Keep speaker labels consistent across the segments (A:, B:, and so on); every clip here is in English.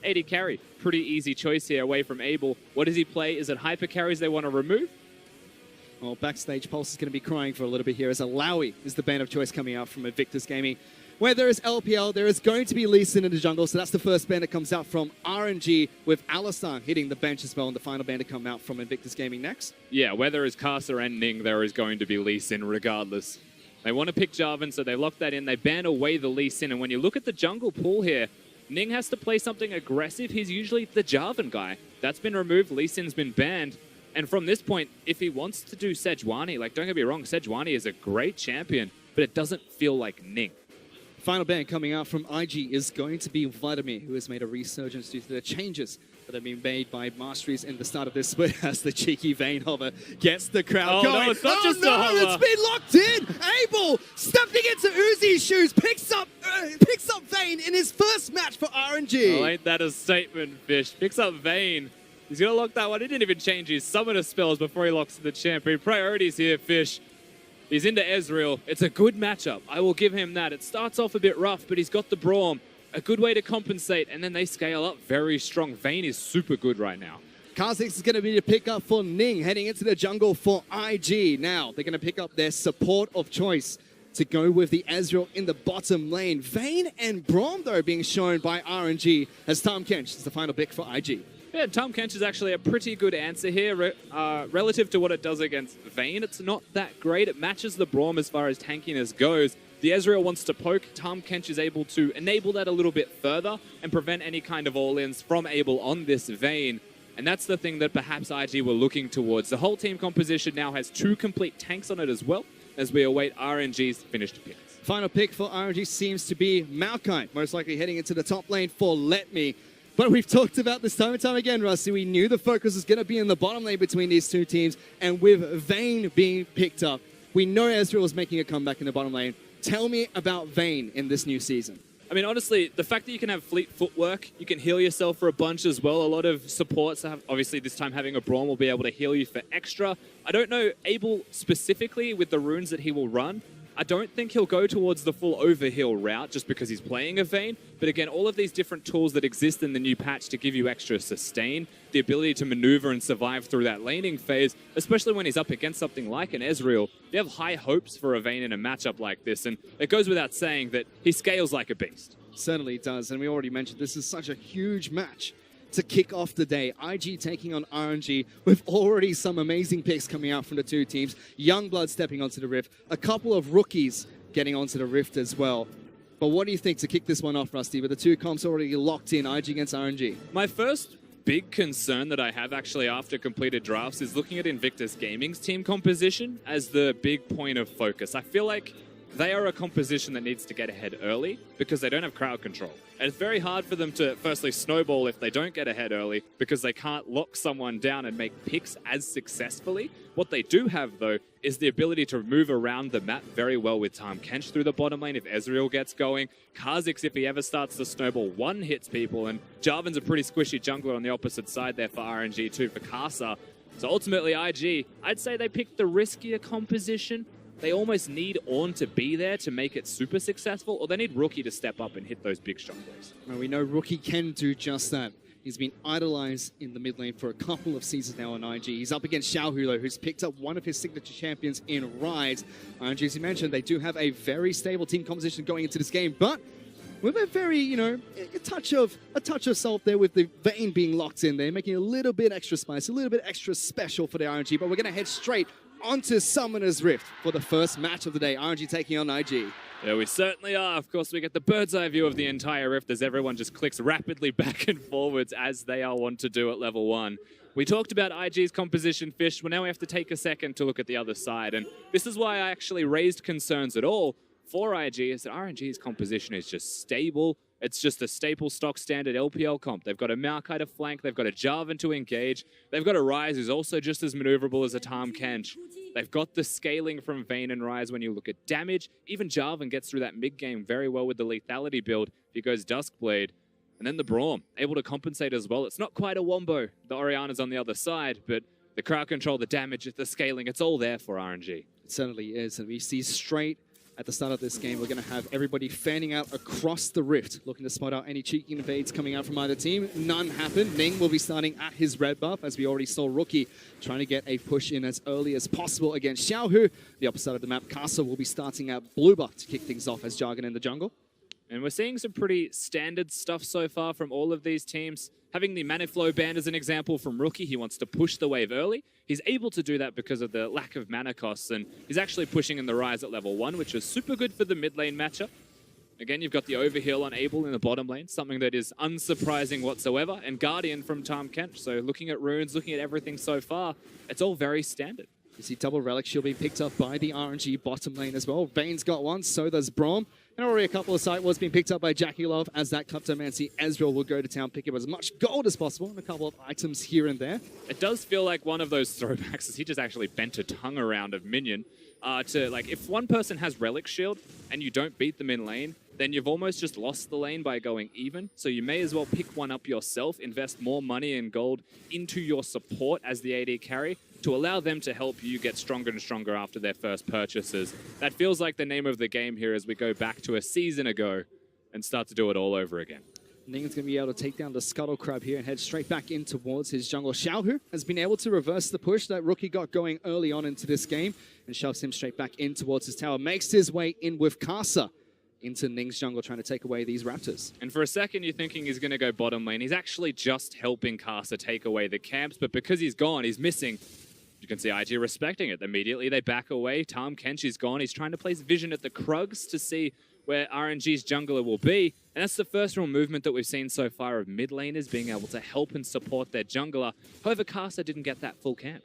A: AD carry. Pretty easy choice here away from Abel. What does he play? Is it hyper carries they want to remove?
B: Well, backstage, Pulse is going to be crying for a little bit here as Alawi is the band of choice coming out from Invictus Gaming. Where there is LPL, there is going to be Lee Sin in the jungle, so that's the first band that comes out from RNG, with Alistar hitting the bench as well, and the final band to come out from Invictus Gaming next.
A: Yeah, where there is Kasa and Ning, there is going to be Lee Sin regardless. They want to pick Jarvan, so they lock that in. They ban away the Lee Sin, and when you look at the jungle pool here, Ning has to play something aggressive. He's usually the Jarvan guy. That's been removed. Lee Sin's been banned. And from this point, if he wants to do Sejuani, like, don't get me wrong, Sejuani is a great champion, but it doesn't feel like Ning.
B: Final band coming out from IG is going to be Vladimir, who has made a resurgence due to the changes that have been made by Masteries in the start of this split as the cheeky Vayne hover gets the crowd going.
A: No, it's not just a hover.
B: It's been locked in! Abel stepping into Uzi's shoes, picks up Vayne in his first match for RNG.
A: Oh, ain't that a statement, Fish? Picks up Vayne. He's going to lock that one. He didn't even change his summoner spells before he locks the champion. Priorities here, Fish. He's into Ezreal. It's a good matchup. I will give him that. It starts off a bit rough, but he's got the Braum. A good way to compensate, and then they scale up very strong. Vayne is super good right now.
B: Kha'Zix is going to be the pickup for Ning, heading into the jungle for IG. Now, they're going to pick up their support of choice to go with the Ezreal in the bottom lane. Vayne and Braum, though, being shown by RNG as Tahm Kench is the final pick for IG.
A: Yeah, Tahm Kench is actually a pretty good answer here. Relative to what it does against Vayne, it's not that great. It matches the Braum as far as tankiness goes. The Ezreal wants to poke. Tahm Kench is able to enable that a little bit further and prevent any kind of all-ins from Abel on this Vayne. And that's the thing that perhaps IG were looking towards. The whole team composition now has 2 complete tanks on it as well, as we await RNG's finished picks.
B: Final pick for RNG seems to be Maokai, most likely heading into the top lane for Let Me. But we've talked about this time and time again, Rusty. We knew the focus was going to be in the bottom lane between these two teams. And with Vayne being picked up, we know Ezreal is making a comeback in the bottom lane. Tell me about Vayne in this new season.
A: I mean, honestly, the fact that you can have fleet footwork, you can heal yourself for a bunch as well. A lot of supports, obviously this time having a Braum will be able to heal you for extra. I don't know Abel specifically with the runes that he will run. I don't think he'll go towards the full overheal route just because he's playing a Vayne. But again, all of these different tools that exist in the new patch to give you extra sustain, the ability to maneuver and survive through that laning phase, especially when he's up against something like an Ezreal, you have high hopes for a Vayne in a matchup like this. And it goes without saying that he scales like a beast.
B: Certainly does. And we already mentioned this is such a huge match to kick off the day. IG taking on RNG with already some amazing picks coming out from the two teams. Youngblood stepping onto the Rift. A couple of rookies getting onto the Rift as well. But what do you think to kick this one off, Rusty, with the two comps already locked in, IG against RNG?
A: My first big concern that I have actually after completed drafts is looking at Invictus Gaming's team composition as the big point of focus. I feel like they are a composition that needs to get ahead early because they don't have crowd control. And it's very hard for them to firstly snowball if they don't get ahead early because they can't lock someone down and make picks as successfully. What they do have, though, is the ability to move around the map very well with Tahm Kench through the bottom lane if Ezreal gets going. Kha'Zix, if he ever starts to snowball, one hits people. And Jarvan's a pretty squishy jungler on the opposite side there for RNG too, for Kasa. So ultimately, IG, I'd say they picked the riskier composition. They almost need Ornn to be there to make it super successful, or they need Rookie to step up and hit those big shot plays.
B: Well, we know Rookie can do just that. He's been idolized in the mid lane for a couple of seasons now on IG. He's up against Xiaohu, though, who's picked up one of his signature champions in Rise. RNG, as you mentioned, they do have a very stable team composition going into this game, but with a very, you know, a touch of salt there with the Vayne being locked in there, making it a little bit extra spicy, a little bit extra special for the RNG, but we're going to head straight onto Summoner's Rift for the first match of the day. RNG taking on IG.
A: Yeah, we certainly are. Of course, we get the bird's eye view of the entire Rift as everyone just clicks rapidly back and forwards as they are wont to do at level 1. We talked about IG's composition, Fish. Well, now we have to take a second to look at the other side. And this is why I actually raised concerns at all for IG, is that RNG's composition is just stable. It's just a staple stock standard LPL comp. They've got a Maokai to flank, they've got a Jarvan to engage, they've got a Ryze who's also just as maneuverable as a Tahm Kench. They've got the scaling from Vayne and Ryze when you look at damage. Even Jarvan gets through that mid-game very well with the lethality build if he goes Duskblade. And then the Braum, able to compensate as well. It's not quite a wombo. The Orianna's on the other side, but the crowd control, the damage, the scaling, it's all there for RNG.
B: It certainly is, and we see straight At the start of this game, we're going to have everybody fanning out across the rift, looking to spot out any cheeky invades coming out from either team. None happen. Ning will be starting at his red buff, as we already saw Rookie trying to get a push in as early as possible against Xiaohu. The opposite side of the map, Casa will be starting at blue buff to kick things off as Jargon in the jungle.
A: And we're seeing some pretty standard stuff so far from all of these teams. Having the mana flow ban as an example from Rookie, he wants to push the wave early. He's able to do that because of the lack of mana costs, and he's actually pushing in the Rise at level 1, which is super good for the mid lane matchup. Again, you've got the overheal on Abel in the bottom lane, something that is unsurprising whatsoever, and Guardian from Tom Kench. So looking at runes, looking at everything so far, it's all very standard.
B: You see double Relic Shield being picked up by the RNG bottom lane as well. Vayne's got one, so does Braum. And already a couple of side wards being picked up by Jackie Love as that Kleptomancy Ezreal will go to town, pick up as much gold as possible and a couple of items here and there.
A: It does feel like one of those throwbacks as he just actually bent a tongue around of Minion to, like, if one person has Relic Shield and you don't beat them in lane, then you've almost just lost the lane by going even. So you may as well pick one up yourself, invest more money and gold into your support as the AD carry to allow them to help you get stronger and stronger after their first purchases. That feels like the name of the game here as we go back to a season ago and start to do it all over again.
B: Ning's going to be able to take down the Scuttle Crab here and head straight back in towards his jungle. Xiaohu has been able to reverse the push that Rookie got going early on into this game and shoves him straight back in towards his tower. Makes his way in with Casa into Ning's jungle, trying to take away these Raptors.
A: And for a second, you're thinking he's going to go bottom lane. He's actually just helping Casa take away the camps, but because he's gone, he's missing. You can see IG respecting it. Immediately, they back away. Tom Kench is gone. He's trying to place vision at the Krugs to see where RNG's jungler will be. And that's the first real movement that we've seen so far of mid laners being able to help and support their jungler. However, Casa didn't get that full camp.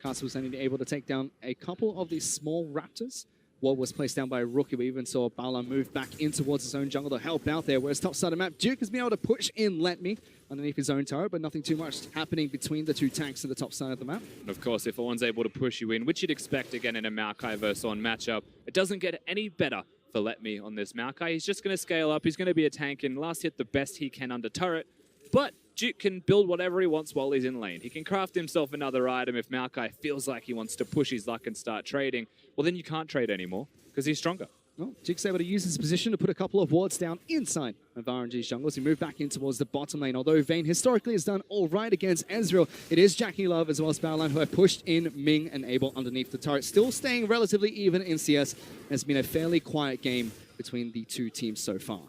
B: Casa was only able to take down a couple of these small Raptors. Ward was placed down by Rookie. We even saw Bala move back in towards his own jungle to help out there. Whereas top side of the map, Duke has been able to push in Let Me underneath his own turret, but nothing too much happening between the two tanks at the top side of the map.
A: And of course, if one's able to push you in, which you'd expect again in a Maokai versus On matchup, it doesn't get any better for Let Me on this Maokai. He's just going to scale up. He's going to be a tank and last hit the best he can under turret. But Duke can build whatever he wants while he's in lane. He can craft himself another item if Maokai feels like he wants to push his luck and start trading. Well, then you can't trade anymore because he's stronger.
B: Well, Duke's able to use his position to put a couple of wards down inside of RNG's jungle as he move back in towards the bottom lane. Although Vayne historically has done all right against Ezreal, it is Jackie Love as well as Baolan who have pushed in Ming and Abel underneath the turret. Still staying relatively even in CS. It's been a fairly quiet game between the two teams so far.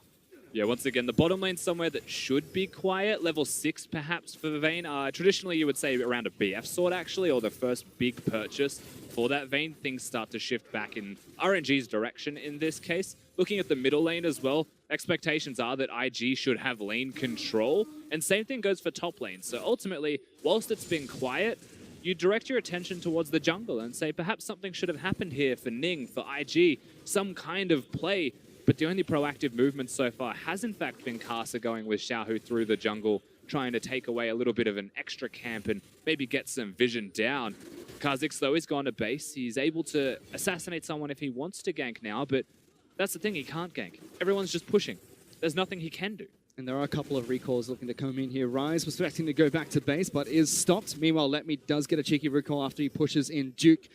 A: Yeah, once again, the bottom lane somewhere that should be quiet. Level 6, perhaps, for Vayne. Traditionally, you would say around a BF sword, actually, or the first big purchase for that Vayne. Things start to shift back in RNG's direction in this case. Looking at the middle lane as well, expectations are that IG should have lane control. And same thing goes for top lane. So ultimately, whilst it's been quiet, you direct your attention towards the jungle and say perhaps something should have happened here for Ning, for IG, some kind of play. But the only proactive movement so far has in fact been Casa going with Xiaohu through the jungle, trying to take away a little bit of an extra camp and maybe get some vision down. Kha'Zix, though, is gone to base. He's able to assassinate someone if he wants to gank now, but that's the thing, he can't gank. Everyone's just pushing. There's nothing he can do.
B: And there are a couple of recalls looking to come in here. Rise was expecting to go back to base, but is stopped. Meanwhile, Let Me does get a cheeky recall after he pushes in Duke.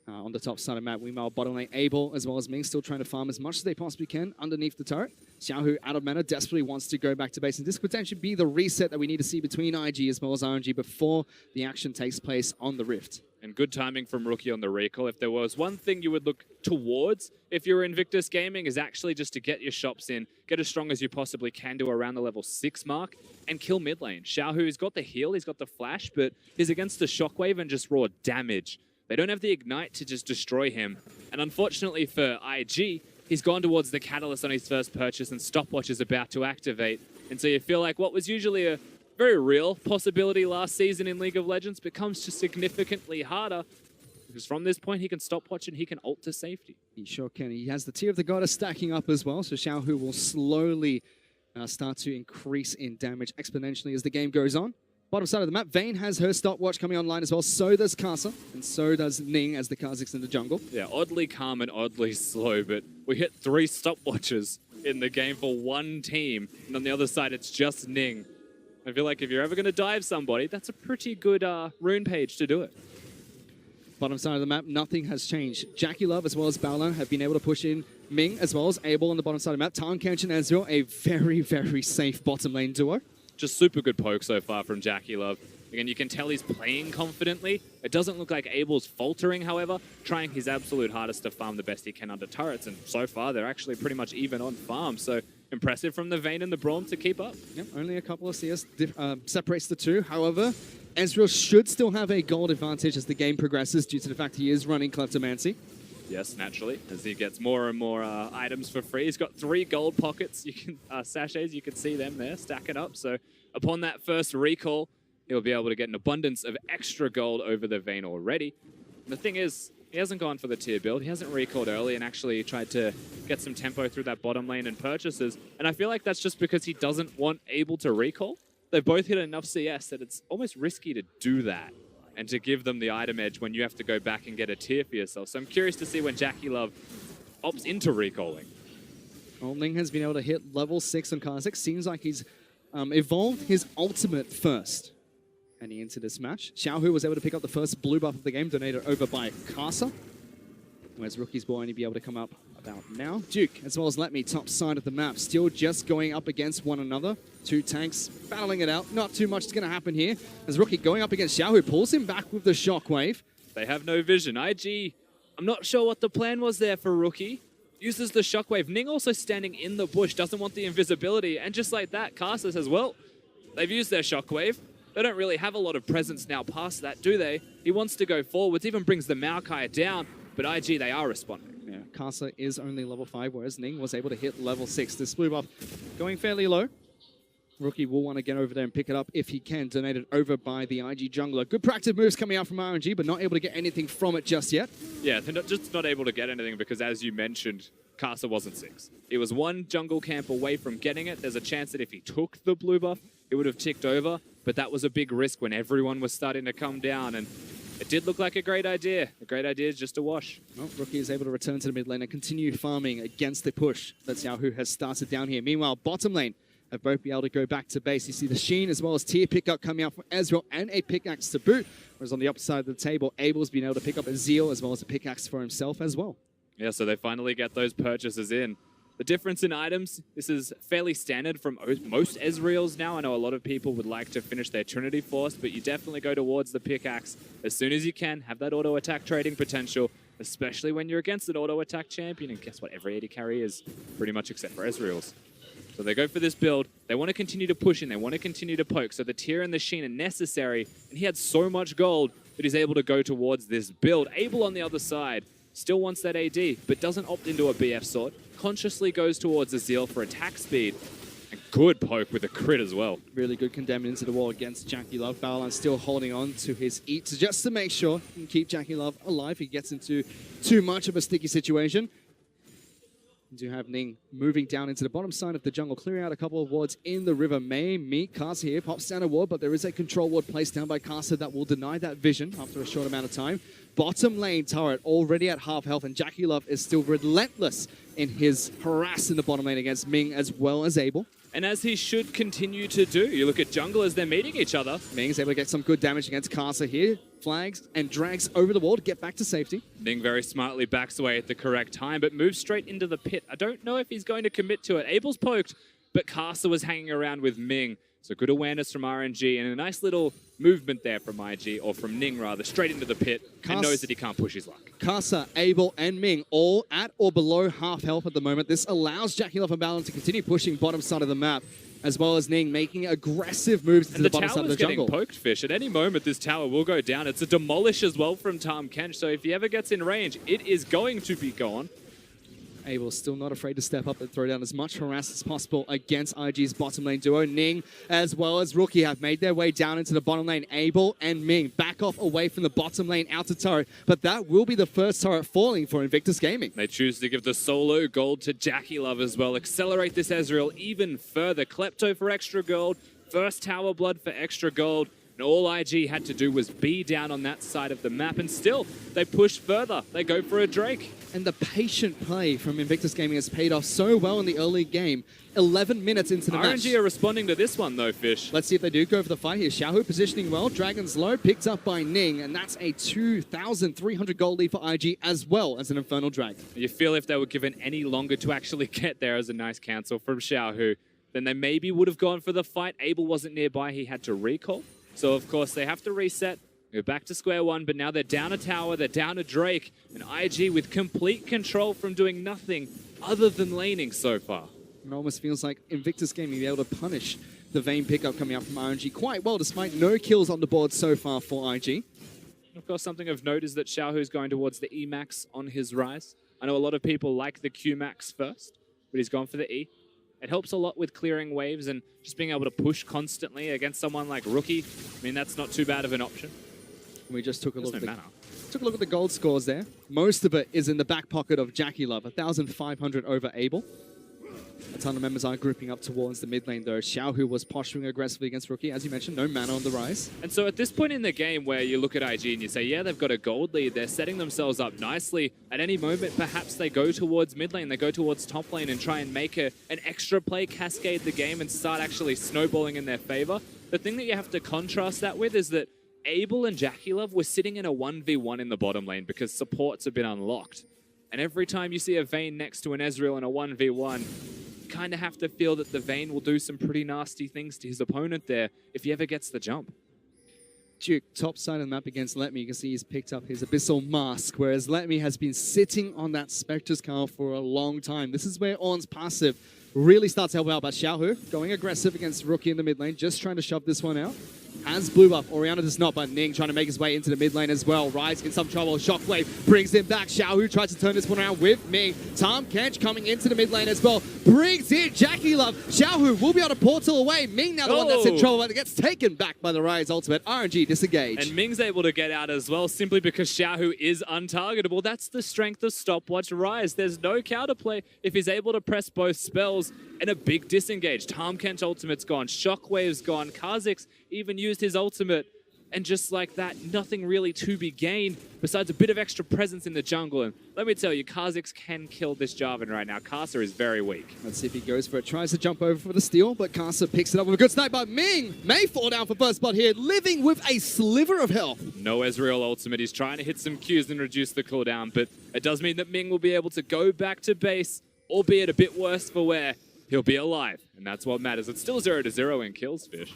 B: On the top side of map, meanwhile, bottom lane Abel as well as Ming still trying to farm as much as they possibly can underneath the turret. Xiaohu out of mana, desperately wants to go back to base, and this could potentially be the reset that we need to see between IG as well as RNG before the action takes place on the Rift.
A: And good timing from Rookie on the recall. If there was one thing you would look towards if you're Invictus Gaming is actually just to get your shops in, get as strong as you possibly can to around the level 6 mark, and kill mid lane. Xiaohu's got the heal, he's got the flash, but he's against the shockwave and just raw damage. They don't have the Ignite to just destroy him. And unfortunately for IG, he's gone towards the Catalyst on his first purchase and Stopwatch is about to activate. And so you feel like what was usually a very real possibility last season in League of Legends becomes just significantly harder. Because from this point, he can Stopwatch and he can ult to safety.
B: He sure can. He has the Tear of the Goddess stacking up as well, so Xiaohu will slowly start to increase in damage exponentially as the game goes on. Bottom side of the map, Vayne has her stopwatch coming online as well. So does Casa, and so does Ning as the Kha'Zix in the jungle.
A: Yeah, oddly calm and oddly slow, but we hit 3 stopwatches in the game for one team. And on the other side, it's just Ning. I feel like if you're ever going to dive somebody, that's a pretty good rune page to do it.
B: Bottom side of the map, nothing has changed. Jackie Love as well as Baolan have been able to push in Ming as well as Abel on the bottom side of the map. Tahm Kench and Ezreal, a very, very safe bottom lane duo.
A: Just super good poke so far from Jackie Love. Again, you can tell he's playing confidently. It doesn't look like Abel's faltering, however, trying his absolute hardest to farm the best he can under turrets. And so far, they're actually pretty much even on farm. So impressive from the Vayne and the Braum to keep up.
B: Yep, only a couple of CS separates the two. However, Ezreal should still have a gold advantage as the game progresses due to the fact he is running Kleptomancy.
A: Yes, naturally, as he gets more and more items for free. He's got 3 gold pockets, sachets, you can see them there stacking up. So upon that first recall, he'll be able to get an abundance of extra gold over the Vayne already. And the thing is, he hasn't gone for the tier build. He hasn't recalled early and actually tried to get some tempo through that bottom lane and purchases. And I feel like that's just because he doesn't want Abel to recall. They've both hit enough CS that it's almost risky to do that and to give them the item edge when you have to go back and get a tier for yourself. So I'm curious to see when Jackie Love opts into recalling.
B: Ning has been able to hit level 6 on Kha'Zix. Seems like he's evolved his ultimate first. And he entered this match. Xiaohu was able to pick up the first blue buff of the game, donated over by Kasa. Whereas Rookies will only be able to come up about now. Duke, as well as Let Me, top side of the map. Still just going up against one another. 2 tanks battling it out. Not too much is going to happen here. As Rookie going up against Xiaohu, pulls him back with the shockwave.
A: They have no vision. IG, I'm not sure what the plan was there for Rookie. Uses the shockwave. Ning also standing in the bush, doesn't want the invisibility. And just like that, Kasa says, well, they've used their shockwave. They don't really have a lot of presence now past that, do they? He wants to go forwards, even brings the Maokai down. But IG, they are responding.
B: Yeah, Kasa is only level 5, whereas Ning was able to hit level 6. This blue buff going fairly low. Rookie will want to get over there and pick it up if he can. Donated over by the IG jungler. Good proactive moves coming out from RNG, but not able to get anything from it just yet.
A: Yeah, they're just not able to get anything because, as you mentioned, Kasa wasn't 6. It was 1 jungle camp away from getting it. There's a chance that if he took the blue buff, it would have ticked over. But that was a big risk when everyone was starting to come down. And it did look like a great idea. A great idea is just a wash.
B: Well, Rookie is able to return to the mid lane and continue farming against the push that Xiaohu has started down here. Meanwhile, bottom lane have both been able to go back to base. You see the Sheen as well as tier pickup coming out from Ezreal and a pickaxe to boot. Whereas on the opposite side of the table, Abel's been able to pick up a Zeal as well as a pickaxe for himself as well.
A: Yeah, so they finally get those purchases in. The difference in items, this is fairly standard from most Ezreals now. I know a lot of people would like to finish their Trinity Force, but you definitely go towards the pickaxe as soon as you can. Have that auto-attack trading potential, especially when you're against an auto-attack champion. And guess what? Every AD carry is pretty much except for Ezreals. So they go for this build. They want to continue to push in. They want to continue to poke. So the tier and the Sheen are necessary. And he had so much gold that he's able to go towards this build. Abel on the other side still wants that AD, but doesn't opt into a BF sword. Consciously goes towards a Zeal for attack speed. And good poke with a crit as well.
B: Really good condemned into the wall against Jackie Love. Baolan still holding on to his eats just to make sure he can keep Jackie Love alive. He gets into too much of a sticky situation. We do have Ning moving down into the bottom side of the jungle, clearing out a couple of wards in the river. May meet Kasa here, pops down a ward, but there is a control ward placed down by Kasa that will deny that vision after a short amount of time. Bottom lane turret already at half health, and Jackie Love is still relentless in his harass in the bottom lane against Ming as well as Abel.
A: And as he should continue to do. You look at jungle as they're meeting each other.
B: Ming's able to get some good damage against Kasa here. Flags and drags over the wall to get back to safety.
A: Ning very smartly backs away at the correct time, but moves straight into the pit. I don't know if he's going to commit to it. Abel's poked, but Kasa was hanging around with Ming. So good awareness from RNG and a nice little movement there from IG, or from Ning rather, straight into the pit and knows that he can't push his luck.
B: Kasa, Abel, and Ming all at or below half health at the moment. This allows Jackie Love and Baolan to continue pushing bottom side of the map, as well as Ning making aggressive moves to the bottom side of the jungle.
A: And the tower's getting poked, Fish. At any moment, this tower will go down. It's a demolish as well from Tahm Kench, so if he ever gets in range, it is going to be gone.
B: Abel still not afraid to step up and throw down as much harass as possible against IG's bottom lane duo. Ning as well as Rookie have made their way down into the bottom lane. Abel and Ming back off away from the bottom lane out to turret, but that will be the first turret falling for Invictus Gaming.
A: They choose to give the solo gold to Jackie Love as well. Accelerate this Ezreal even further. Klepto for extra gold. First tower blood for extra gold. And all IG had to do was be down on that side of the map, and still, they push further. They go for a Drake.
B: And the patient play from Invictus Gaming has paid off so well in the early game. 11 minutes into the match.
A: RNG are responding to this one, though, Fish.
B: Let's see if they do go for the fight here. Xiaohu positioning well. Dragon's Low picked up by Ning, and that's a 2,300 gold lead for IG as well as an Infernal Drag.
A: You feel if they were given any longer to actually get there as a nice cancel from Xiaohu, then they maybe would have gone for the fight. Abel wasn't nearby. He had to recall. So, of course, they have to reset, go back to square one, but now they're down a tower, they're down a Drake, and IG with complete control from doing nothing other than laning so far.
B: It almost feels like Invictus Gaming will be able to punish the Vayne pickup coming up from RNG quite well, despite no kills on the board so far for IG.
A: Of course, something of note is that Xiaohu's going towards the E max on his rise. I know a lot of people like the Q max first, but he's gone for the E. It helps a lot with clearing waves and just being able to push constantly against someone like Rookie. I mean, that's not too bad of an option.
B: We just took a look at
A: the
B: the gold scores there. Most of it is in the back pocket of Jackie Love, 1,500 over Abel. A ton of members are grouping up towards the mid lane, though. Xiaohu was posturing aggressively against Rookie. As you mentioned, no mana on the rise.
A: And so at this point in the game where you look at IG and you say, yeah, they've got a gold lead, they're setting themselves up nicely. At any moment, perhaps they go towards mid lane, they go towards top lane and try and make an extra play, cascade the game and start actually snowballing in their favor. The thing that you have to contrast that with is that Abel and Jackie Love were sitting in a 1v1 in the bottom lane because supports have been unlocked. And every time you see a Vayne next to an Ezreal in a 1v1, you kind of have to feel that the Vayne will do some pretty nasty things to his opponent there if he ever gets the jump.
B: Duke, top side of the map against Let Me. You can see he's picked up his Abyssal Mask, whereas Let Me has been sitting on that Spectre's Carl for a long time. This is where Ornn's passive really starts to help out, but Xiaohu going aggressive against Rookie in the mid lane, just trying to shove this one out. Has blue buff. Orianna does not, but Ning trying to make his way into the mid lane as well. Rise in some trouble. Shockwave brings him back. Xiaohu tries to turn this one around with Ming. Tom Kench coming into the mid lane as well. Brings in Jackie Love. Xiaohu will be able to portal away. Ming now the one that's in trouble, but it gets taken back by the Rise ultimate. RNG disengage.
A: And Ming's able to get out as well simply because Xiaohu is untargetable. That's the strength of Stopwatch Rise. There's no counterplay if he's able to press both spells and a big disengage. Tom Kench ultimate's gone. Shockwave's gone. Kha'Zix even used his ultimate, and just like that, nothing really to be gained besides a bit of extra presence in the jungle. And let me tell you, Kha'Zix can kill this Jarvan right now. Kasa is very weak.
B: Let's see if he goes for it. Tries to jump over for the steal, but Kasa picks it up with a good snipe. But Ming may fall down for first blood here, living with a sliver of health.
A: No Ezreal ultimate. He's trying to hit some Qs and reduce the cooldown, but it does mean that Ming will be able to go back to base, albeit a bit worse for wear. He'll be alive, and that's what matters. It's still 0-0 in kills, Fish.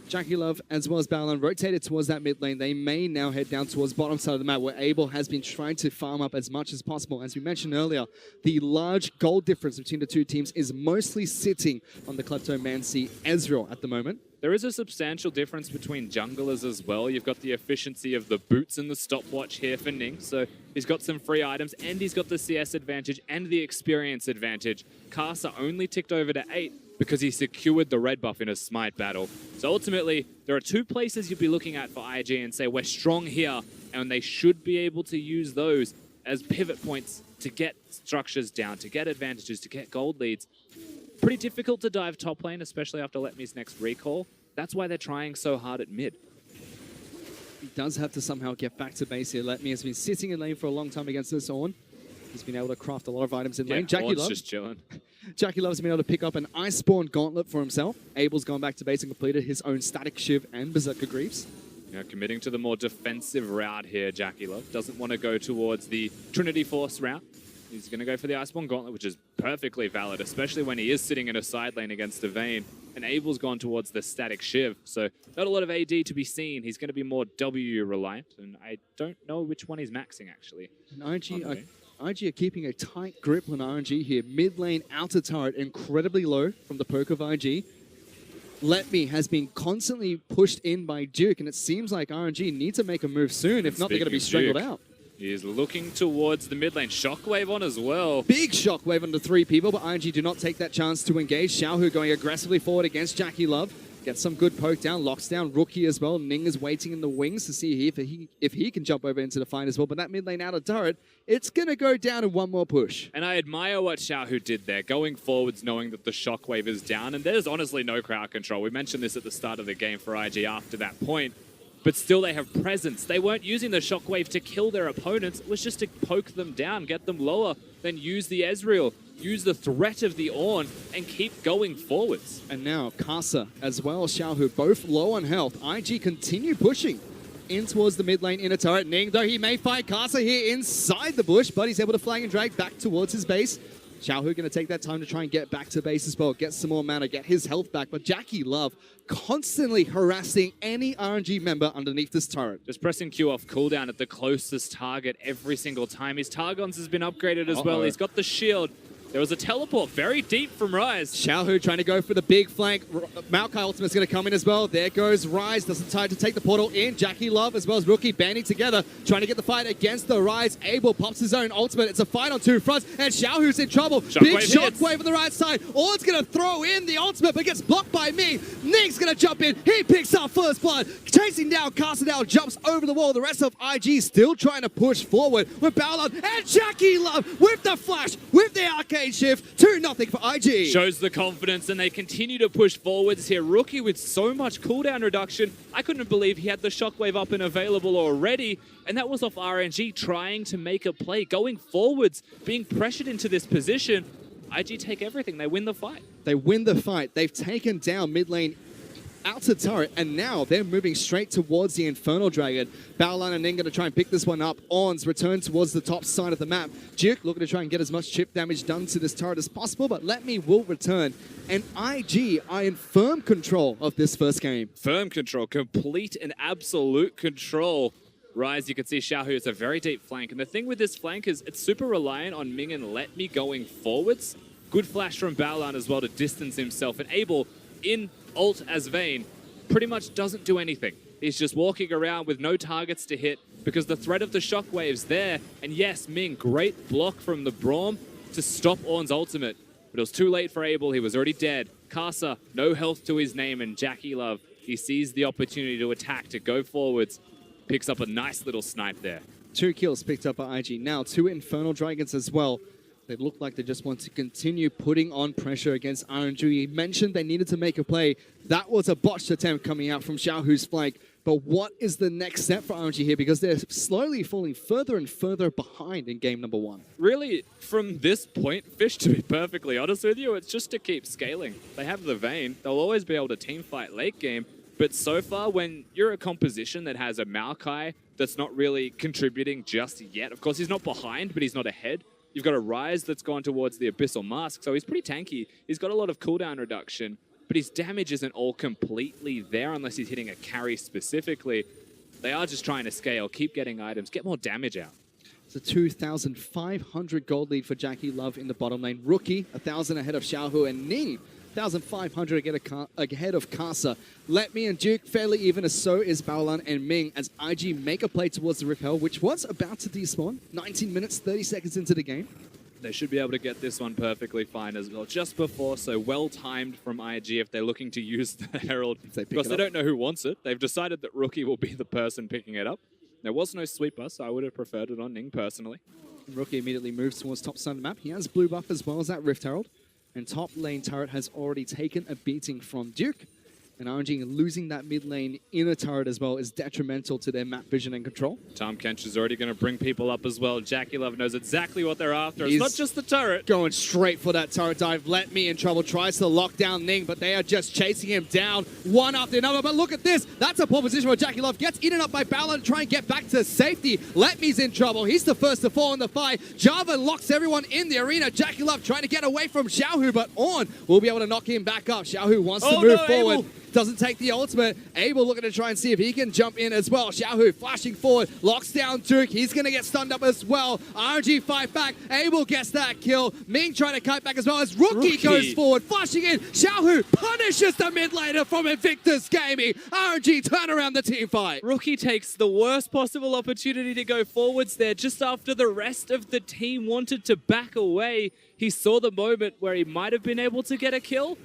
B: Jackie Love as well as Balan rotated towards that mid lane. They may now head down towards bottom side of the map where Abel has been trying to farm up as much as possible. As we mentioned earlier, the large gold difference between the two teams is mostly sitting on the Kleptomancy Ezreal at the moment.
A: There is a substantial difference between junglers as well. You've got the efficiency of the boots and the stopwatch here for Ning. So he's got some free items and he's got the CS advantage and the experience advantage. Kasa only ticked over to 8 because he secured the red buff in a smite battle. So ultimately, there are two places you'd be looking at for IG and say, we're strong here, and they should be able to use those as pivot points to get structures down, to get advantages, to get gold leads. Pretty difficult to dive top lane, especially after Let Me's next recall. That's why they're trying so hard at mid.
B: He does have to somehow get back to base here. Let Me has been sitting in lane for a long time against this Ornn. He's been able to craft a lot of items in lane. Jackie Love
A: just chilling.
B: Jackie Love's been able to pick up an Iceborne Gauntlet for himself. Abel's gone back to base and completed his own Static Shiv and Berserker Greaves.
A: Committing to the more defensive route here, Jackie Love. Doesn't want to go towards the Trinity Force route. He's going to go for the Iceborne Gauntlet, which is perfectly valid, especially when he is sitting in a side lane against a Vayne. And Abel's gone towards the Static Shiv, so not a lot of AD to be seen. He's going to be more W reliant, and I don't know which one he's maxing, actually.
B: And IG are keeping a tight grip on RNG here. Mid lane outer turret incredibly low from the poke of IG. Let Me has been constantly pushed in by Duke, and it seems like RNG need to make a move soon. If not, they're going to be strangled out.
A: He is looking towards the mid lane. Shockwave on as well.
B: Big Shockwave on the 3 people, but RNG do not take that chance to engage. Xiaohu going aggressively forward against Jackie Love. Gets some good poke down, locks down Rookie as well. Ning is waiting in the wings to see if he can jump over into the fight as well. But that mid lane out of turret, it's going to go down in one more push.
A: And I admire what Xiaohu did there, going forwards knowing that the shockwave is down. And there's honestly no crowd control. We mentioned this at the start of the game for IG after that point. But still they have presence. They weren't using the shockwave to kill their opponents. It was just to poke them down, get them lower, then use the Ezreal. Use the threat of the Ornn and keep going forwards.
B: And now Kasa as well as Xiaohu, both low on health. IG continue pushing in towards the mid lane inner turret. Ning, though he may fight Kasa here inside the bush, but he's able to flag and drag back towards his base. Xiaohu going to take that time to try and get back to base as well, get some more mana, get his health back. But Jackie Love constantly harassing any RNG member underneath this turret.
A: Just pressing Q off cooldown at the closest target every single time. His Targons has been upgraded as well. He's got the shield. There was a teleport very deep from Ryze.
B: Xiaohu trying to go for the big flank. Maokai ultimate's going to come in as well. There goes Ryze. Doesn't try to take the portal in. Jackie Love as well as Rookie banding together. Trying to get the fight against the Ryze. Abel pops his own ultimate. It's a fight on two fronts. And Xiaohu's in trouble. Big shockwave on the right side. Ornn's going to throw in the ultimate, but gets blocked by Ming. Ning's going to jump in. He picks up first blood. Chasing down. Kasa now jumps over the wall. The rest of IG still trying to push forward with Baolon. And Jackie Love with the flash, with the arcade shift. 2-0 for IG.
A: Shows the confidence, and they continue to push forwards here. Rookie with so much cooldown reduction. I couldn't believe he had the shockwave up and available already, and that was off RNG trying to make a play, going forwards, being pressured into this position. IG take everything. They win the fight.
B: They win the fight. They've taken down mid lane out to turret, and now they're moving straight towards the Infernal Dragon. Baolan and Ning going to try and pick this one up. Ornn's return towards the top side of the map. Duke looking to try and get as much chip damage done to this turret as possible, but Let Me will return. And IG are in firm control of this first game.
A: Firm control, complete and absolute control. Ryze, you can see Xiaohu, it's a very deep flank. And the thing with this flank is it's super reliant on Ming and Let Me going forwards. Good flash from Baolan as well to distance himself. And Abel in ult as Vayne pretty much doesn't do anything. He's just walking around with no targets to hit because the threat of the shockwave's there. And yes, Ming, great block from the Braum to stop Ornn's ultimate. But it was too late for Abel. He was already dead. Kasa, no health to his name. And Jackie Love, he sees the opportunity to attack, to go forwards. Picks up a nice little snipe there.
B: 2 kills picked up by IG. Now 2 Infernal Dragons as well. They look like they just want to continue putting on pressure against RNG. He mentioned they needed to make a play. That was a botched attempt coming out from Xiaohu's flank. But what is the next step for RNG here? Because they're slowly falling further and further behind in game number 1.
A: Really, from this point, Fish, to be perfectly honest with you, it's just to keep scaling. They have the Vayne. They'll always be able to team fight late game. But so far, when you're a composition that has a Maokai that's not really contributing just yet, of course, he's not behind, but he's not ahead. You've got a Ryze that's gone towards the Abyssal Mask, so he's pretty tanky. He's got a lot of cooldown reduction, but his damage isn't all completely there unless he's hitting a carry specifically. They are just trying to scale, keep getting items, get more damage out.
B: It's a 2,500 gold lead for Jackie Love in the bottom lane. Rookie, 1,000 ahead of Xiaohu, and Ning, 1,500 ahead of Kasa. Let Me and Duke fairly even, as so is Baolan and Ming, as IG make a play towards the Repel, which was about to despawn. 19 minutes, 30 seconds into the game.
A: They should be able to get this one perfectly fine as well. Just before, so well-timed from IG if they're looking to use the Herald. Because they don't know who wants it. They've decided that Rookie will be the person picking it up. There was no sweeper, so I would have preferred it on Ning personally.
B: Rookie immediately moves towards top side of the map. He has blue buff as well as that Rift Herald. And top lane turret has already taken a beating from Duke. And RNG losing that mid lane inner turret as well is detrimental to their map vision and control.
A: Tom Kench is already going to bring people up as well. Jackie Love knows exactly what they're after. It's not just the turret.
B: Going straight for that turret dive. Let Me in trouble. Tries to lock down Ning, but they are just chasing him down one after another. But look at this. That's a poor position where Jackie Love gets eaten up by Baolan to try and get back to safety. Let Me's in trouble. He's the first to fall in the fight. Java locks everyone in the arena. Jackie Love trying to get away from Xiaohu, but Ornn will be able to knock him back up. Xiaohu wants to move forward.
A: Abel.
B: Doesn't take the ultimate. Abel looking to try and see if he can jump in as well. Xiaohu flashing forward, locks down Duke. He's going to get stunned up as well. RNG fight back. Abel gets that kill. Ming trying to kite back as well as Rookie goes forward, flashing in. Xiaohu punishes the mid laner from Invictus Gaming. RNG turn around the team fight.
A: Rookie takes the worst possible opportunity to go forwards there just after the rest of the team wanted to back away. He saw the moment where he might have been able to get a kill.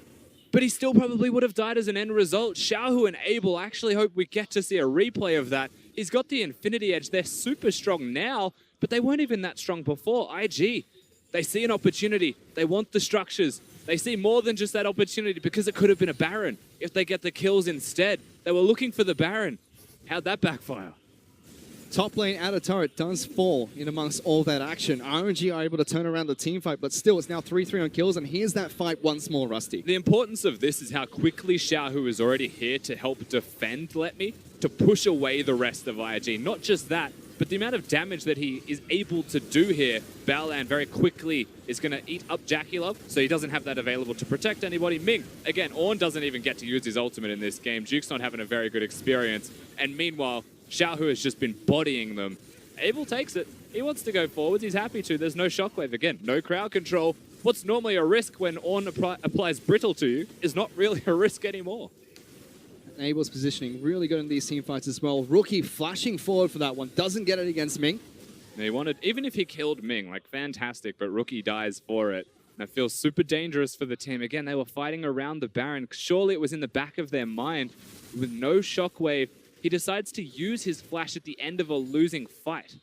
A: but he still probably would have died as an end result. Xiaohu and Abel, I actually hope we get to see a replay of that. He's got the Infinity Edge. They're super strong now, but they weren't even that strong before. IG, they see an opportunity. They want the structures. They see more than just that opportunity because it could have been a Baron if they get the kills instead. They were looking for the Baron. How'd that backfire?
B: Top lane outer turret does fall in amongst all that action. RNG are able to turn around the team fight, but still it's now 3-3 on kills, and here's that fight once more, Rusty.
A: The importance of this is how quickly Xiaohu is already here to help defend Let Me, to push away the rest of IG. Not just that, but the amount of damage that he is able to do here, Baolan very quickly is going to eat up Jackie Love, so he doesn't have that available to protect anybody. Ming, again, Ornn doesn't even get to use his ultimate in this game. Duke's not having a very good experience, and meanwhile, Xiaohu has just been bodying them. Abel takes it. He wants to go forwards. He's happy to. There's no shockwave. Again, no crowd control. What's normally a risk when Ornn applies brittle to you is not really a risk anymore.
B: Abel's positioning really good in these team fights as well. Rookie flashing forward for that one. Doesn't get it against Ming.
A: He wanted, even if he killed Ming, like fantastic, but Rookie dies for it. And it feels super dangerous for the team. Again, they were fighting around the Baron. Surely it was in the back of their mind. With no shockwave, he decides to use his flash at the end of a losing fight.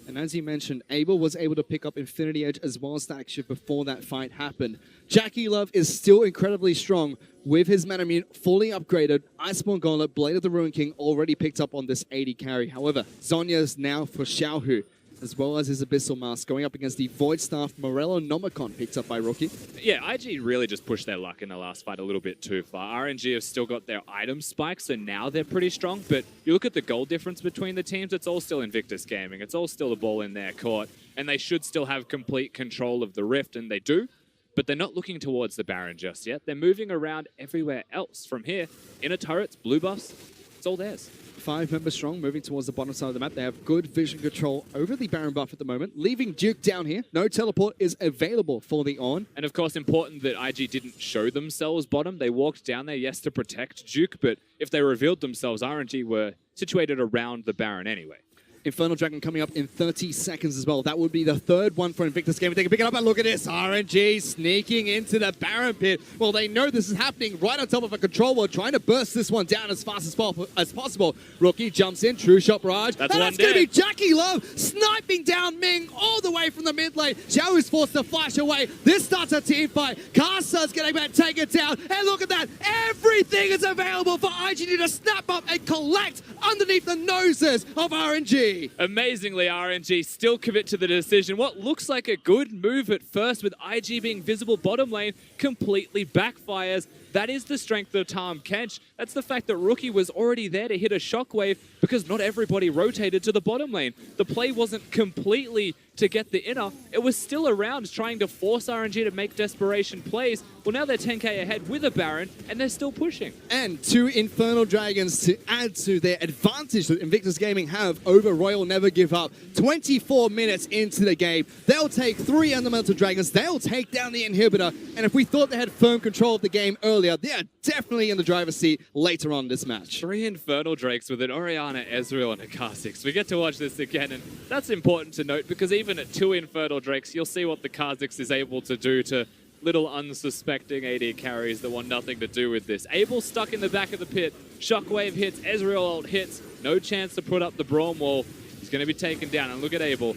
B: And as you mentioned, Abel was able to pick up Infinity Edge as well as Stack Shift before that fight happened. Jackie Love is still incredibly strong with his Manamune fully upgraded. Iceborne Gauntlet, Blade of the Ruin King already picked up on this 80 carry. However, Zhonya is now for Xiaohu, as well as his Abyssal Mask, going up against the Void Staff Morello Nomicon picked up by Rookie.
A: Yeah, IG really just pushed their luck in the last fight a little bit too far. RNG have still got their item spikes, so now they're pretty strong, but you look at the goal difference between the teams, it's all still Invictus Gaming. It's all still the ball in their court, and they should still have complete control of the Rift, and they do, but they're not looking towards the Baron just yet. They're moving around everywhere else. From here, inner turrets, blue buffs, it's all theirs.
B: 5 members strong, moving towards the bottom side of the map. They have good vision control over the Baron buff at the moment, leaving Duke down here. No teleport is available for the Ornn.
A: And of course, important that IG didn't show themselves bottom. They walked down there, yes, to protect Duke, but if they revealed themselves, RNG were situated around the Baron anyway.
B: Infernal Dragon coming up in 30 seconds as well. That would be the third one for Invictus Gaming. They can pick it up, and look at this. RNG sneaking into the Baron pit. Well, they know this is happening right on top of a control wall, trying to burst this one down as fast as possible. Rookie jumps in, true shot barrage.
A: That's
B: going to be Jackie Love sniping down Ming all the way from the mid lane. Xiao is forced to flash away. This starts a team fight. Casa's getting back, take it down. And look at that. Everything is available for IGD to snap up and collect underneath the noses of RNG.
A: Amazingly, RNG still commit to the decision. What looks like a good move at first with IG being visible bottom lane completely backfires. That is the strength of Tahm Kench. That's the fact that Rookie was already there to hit a shockwave because not everybody rotated to the bottom lane. The play wasn't completely to get the inner. It was still around trying to force RNG to make desperation plays. Well, now they're 10k ahead with a Baron, and they're still pushing.
B: And 2 Infernal Dragons to add to their advantage that Invictus Gaming have over Royal Never Give Up. 24 minutes into the game, they'll take 3 Elemental Dragons, they'll take down the Inhibitor, and if we thought they had firm control of the game earlier, they are definitely in the driver's seat later on this match.
A: 3 Infernal Drakes with an Orianna, Ezreal, and a Kha'Zix. We get to watch this again, and that's important to note because even at 2 Infernal Drakes, you'll see what the Kha'Zix is able to do to little unsuspecting AD carries that want nothing to do with this. Abel stuck in the back of the pit. Shockwave hits, Ezreal ult hits. No chance to put up the Braum wall. He's going to be taken down, and look at Abel.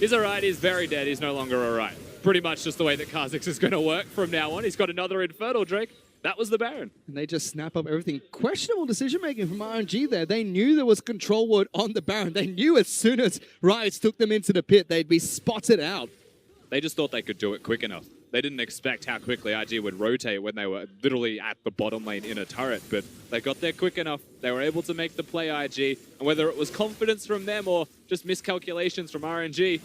A: He's alright, he's very dead, he's no longer alright. Pretty much just the way that Kha'Zix is going to work from now on. He's got another Infernal Drake. That was the Baron.
B: And they just snap up everything. Questionable decision-making from RNG there. They knew there was control word on the Baron. They knew as soon as Riot took them into the pit, they'd be spotted out.
A: They just thought they could do it quick enough. They didn't expect how quickly IG would rotate when they were literally at the bottom lane in a turret, but they got there quick enough. They were able to make the play IG, and whether it was confidence from them or just miscalculations from RNG,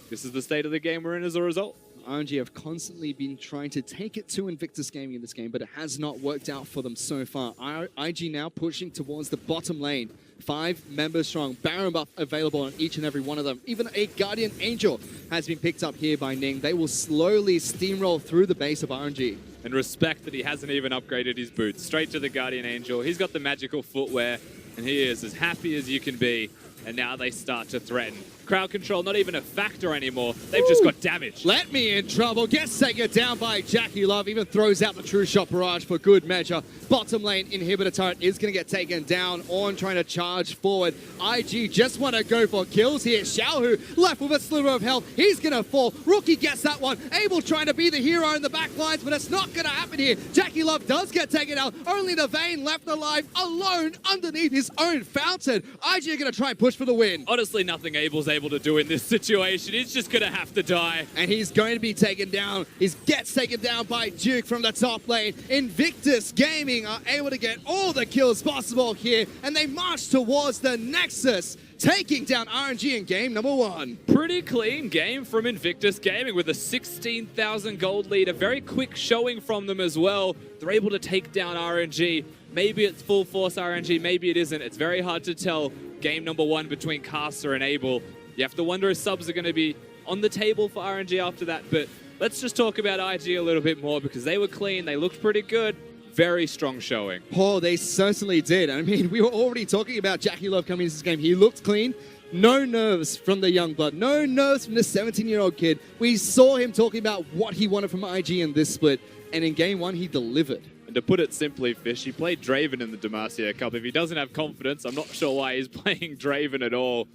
A: this is the state of the game we're in as a result.
B: RNG have constantly been trying to take it to Invictus Gaming in this game, but it has not worked out for them so far. IG now pushing towards the bottom lane. 5 members strong. Baron buff available on each and every one of them. Even a Guardian Angel has been picked up here by Ning. They will slowly steamroll through the base of RNG.
A: And respect that he hasn't even upgraded his boots. Straight to the Guardian Angel. He's got the magical footwear, and he is as happy as you can be. and now they start to threaten. Crowd control, not even a factor anymore. They've just got damage.
B: Let me in trouble. Gets taken down by Jackie Love. Even throws out the True Shot Barrage for good measure. Bottom lane inhibitor turret is going to get taken down. On trying to charge forward. IG just want to go for kills here. Xiaohu left with a sliver of health. He's going to fall. Rookie gets that one. Abel trying to be the hero in the back lines, but it's not going to happen here. Jackie Love does get taken out. Only the Vayne left alive, alone underneath his own fountain. IG are going to try and push for the win.
A: Honestly, nothing Abel's able to do in this situation. He's just going to have to die.
B: And he's going to be taken down. He gets taken down by Duke from the top lane. Invictus Gaming are able to get all the kills possible here, and they march towards the Nexus, taking down RNG in game number 1.
A: Pretty clean game from Invictus Gaming with a 16,000 gold lead. A very quick showing from them as well. They're able to take down RNG. Maybe it's full force RNG, maybe it isn't. It's very hard to tell game number 1 between Caster and Abel. You have to wonder if subs are going to be on the table for RNG after that. But let's just talk about IG a little bit more because they were clean. They looked pretty good. Very strong showing.
B: Oh, they certainly did. I mean, we were already talking about Jackie Love coming into this game. He looked clean. No nerves from the young blood. No nerves from the 17-year-old kid. We saw him talking about what he wanted from IG in this split. And in game 1, he delivered.
A: And to put it simply, Fish, he played Draven in the Demacia Cup. If he doesn't have confidence, I'm not sure why he's playing Draven at all.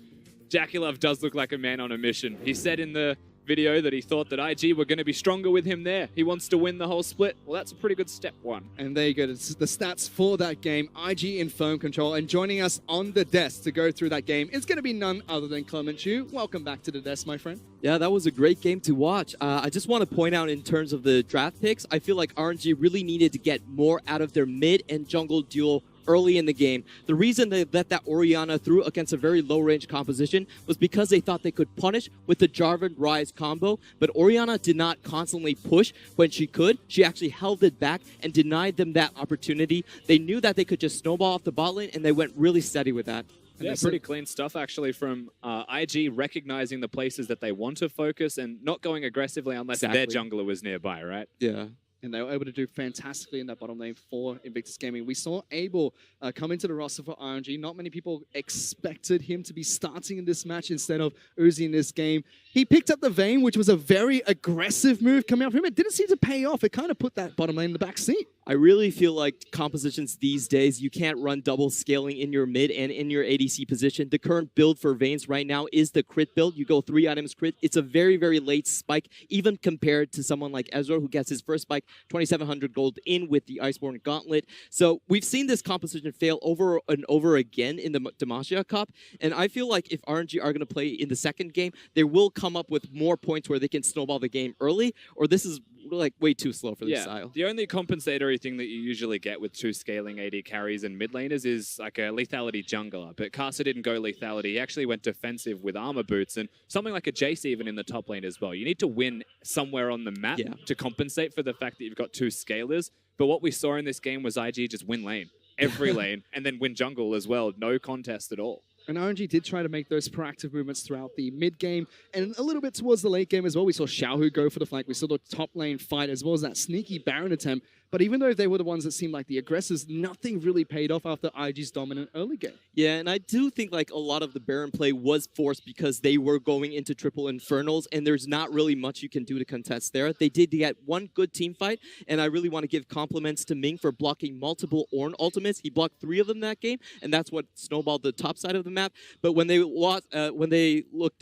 A: Jackie Love does look like a man on a mission. He said in the video that he thought that IG were going to be stronger with him there. He wants to win the whole split. Well, that's a pretty good step 1.
B: And there you go. It's the stats for that game. IG in firm control. And joining us on the desk to go through that game is going to be none other than Clement Chu. Welcome back to the desk, my friend.
C: Yeah, that was a great game to watch. I just want to point out in terms of the draft picks, I feel like RNG really needed to get more out of their mid and jungle duel early in the game. The reason they let that Orianna through against a very low-range composition was because they thought they could punish with the Jarvan-Ryze combo, but Orianna did not constantly push when she could. She actually held it back and denied them that opportunity. They knew that they could just snowball off the bot lane, and they went really steady with that.
A: Yeah, pretty clean stuff actually from IG recognizing the places that they want to focus and not going aggressively unless their jungler was nearby, right?
C: Yeah.
B: And they were able to do fantastically in that bottom lane for Invictus Gaming. We saw Abel come into the roster for RNG. Not many people expected him to be starting in this match instead of Uzi in this game. He picked up the Vayne, which was a very aggressive move coming out from him. It didn't seem to pay off. It kind of put that bottom lane in the back seat.
C: I really feel like compositions these days, you can't run double scaling in your mid and in your ADC position. The current build for Vaynes right now is the crit build. You go 3 items crit. It's a very, very late spike, even compared to someone like Ezreal, who gets his first spike 2,700 gold in with the Iceborne Gauntlet. So we've seen this composition fail over and over again in the Demacia Cup. And I feel like if RNG are going to play in the second game, they will come up with more points where they can snowball the game early, or this is like way too slow for this style.
A: The only compensatory thing that you usually get with 2 scaling AD carries and mid laners is like a lethality jungler. But Caster didn't go lethality. He actually went defensive with armor boots and something like a Jace even in the top lane as well. You need to win somewhere on the map to compensate for the fact that you've got 2 scalers. But what we saw in this game was IG just win lane, every lane, and then win jungle as well. No contest at all.
B: And RNG did try to make those proactive movements throughout the mid-game and a little bit towards the late game as well. We saw Xiaohu go for the flank. We saw the top lane fight as well as that sneaky Baron attempt. But even though they were the ones that seemed like the aggressors, nothing really paid off after IG's dominant early game.
C: Yeah, and I do think like a lot of the Baron play was forced because they were going into triple Infernals, and there's not really much you can do to contest there. They did get one good team fight, and I really want to give compliments to Ming for blocking multiple Ornn ultimates. He blocked 3 of them that game, and that's what snowballed the top side of the map. But when they lost,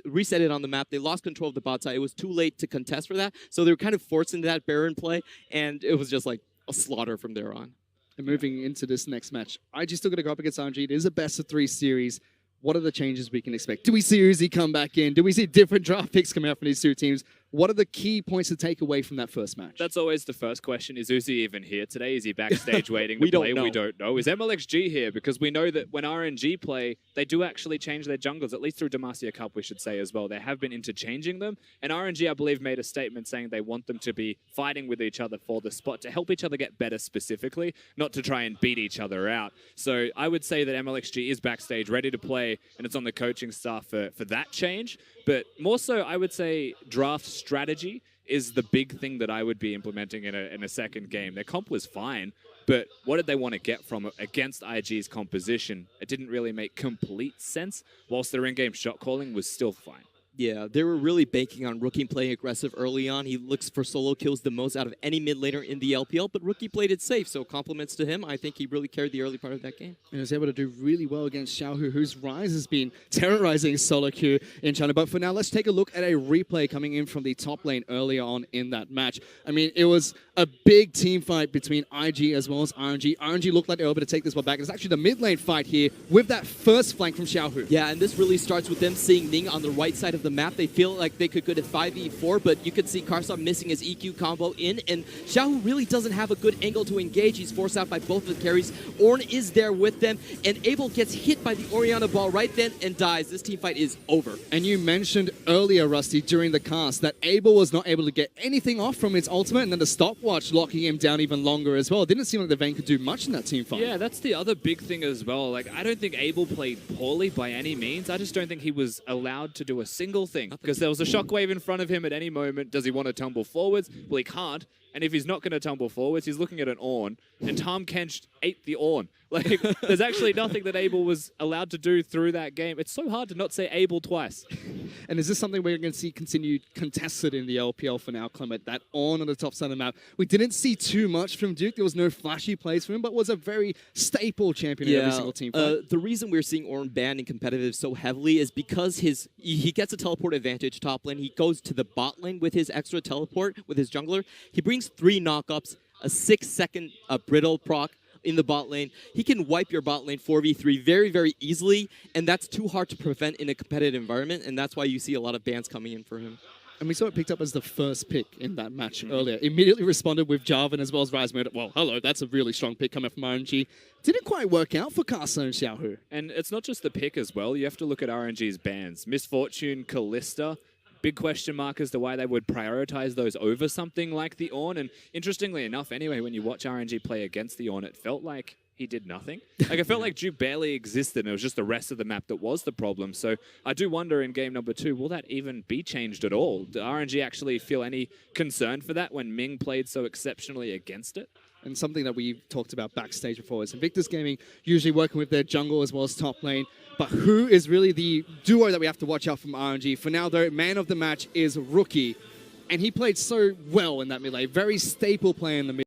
C: reset it on the map, they lost control of the bot side. It was too late to contest for that, so they were kind of forced into that Baron play, and it was just like a slaughter from there on.
B: And moving into this next match, IG still going to go up against RNG. It is a best-of-3 series. What are the changes we can expect? Do we see Uzi come back in? Do we see different draft picks coming out from these 2 teams? What are the key points to take away from that first match?
A: That's always the first question. Is Uzi even here today? Is he backstage waiting to play? We don't know. Is MLXG here? Because we know that when RNG play, they do actually change their jungles, at least through Demacia Cup, we should say as well. They have been interchanging them. And RNG, I believe, made a statement saying they want them to be fighting with each other for the spot to help each other get better specifically, not to try and beat each other out. So I would say that MLXG is backstage, ready to play, and it's on the coaching staff for that change. But more so, I would say draft strategy is the big thing that I would be implementing in a second game. Their comp was fine, But what did they want to get from it against IG's composition? It didn't really make complete sense, whilst their in-game shot calling was still fine.
C: Yeah, they were really banking on Rookie playing aggressive early on. He looks for solo kills the most out of any mid laner in the LPL, but Rookie played it safe, so compliments to him. I think he really carried the early part of that game.
B: And he was able to do really well against Xiaohu, whose rise has been terrorizing solo queue in China. But for now, let's take a look at a replay coming in from the top lane earlier on in that match. I mean, it was a big team fight between IG as well as RNG. RNG looked like they were able to take this one back. It's actually the mid lane fight here with that first flank from Xiaohu.
C: Yeah, and this really starts with them seeing Ning on the right side of the map. They feel like they could go to 5v4, but you could see Karsar missing his EQ combo in, and Xiaohu really doesn't have a good angle to engage. He's forced out by both of the carries. Ornn is there with them, and Abel gets hit by the Orianna ball right then and dies. This team fight is over.
B: And you mentioned earlier, Rusty, during the cast, that Abel was not able to get anything off from his ultimate, and then the stopwatch locking him down even longer as well. It didn't seem like the Vayne could do much in that team fight.
A: Yeah, that's the other big thing as well. Like, I don't think Abel played poorly by any means. I just don't think he was allowed to do a single thing, because there was a shockwave in front of him at any moment. Does he want to tumble forwards? Well, he can't. And if he's not going to tumble forwards, he's looking at an Ornn, and Tahm Kench ate the Ornn. Like, there's actually nothing that Abel was allowed to do through that game. It's so hard to not say Abel twice.
B: And is this something we're going to see continued contested in the LPL for now, Clement? That Ornn on the top side of the map. We didn't see too much from Duke. There was no flashy plays from him, but was a very staple champion in every single team fight.
C: The reason we're seeing Ornn banned in competitive so heavily is because he gets a teleport advantage top lane. He goes to the bot lane with his extra teleport with his jungler. He brings 3 knockups, a 6-second brittle proc in the bot lane. He can wipe your bot lane 4v3 very, very easily, and that's too hard to prevent in a competitive environment, and that's why you see a lot of bans coming in for him.
B: And we saw it picked up as the first pick in that match earlier. Immediately responded with Jarvan as well as Rise Mode. Well, hello, that's a really strong pick coming from RNG. Didn't quite work out for Karsar and Xiaohu.
A: And it's not just the pick as well. You have to look at RNG's bans. Misfortune, Callista. Big question mark as to why they would prioritize those over something like the Ornn. And interestingly enough, anyway, when you watch RNG play against the Ornn, it felt like he did nothing. Like, it felt like Duke barely existed, and it was just the rest of the map that was the problem. So I do wonder in game number 2, will that even be changed at all? Did RNG actually feel any concern for that when Ming played so exceptionally against it?
B: And something that we've talked about backstage before is Invictus Gaming usually working with their jungle as well as top lane. But who is really the duo that we have to watch out from RNG? For now, though, man of the match is Rookie. And he played so well in that mid lane. Very staple play in the mid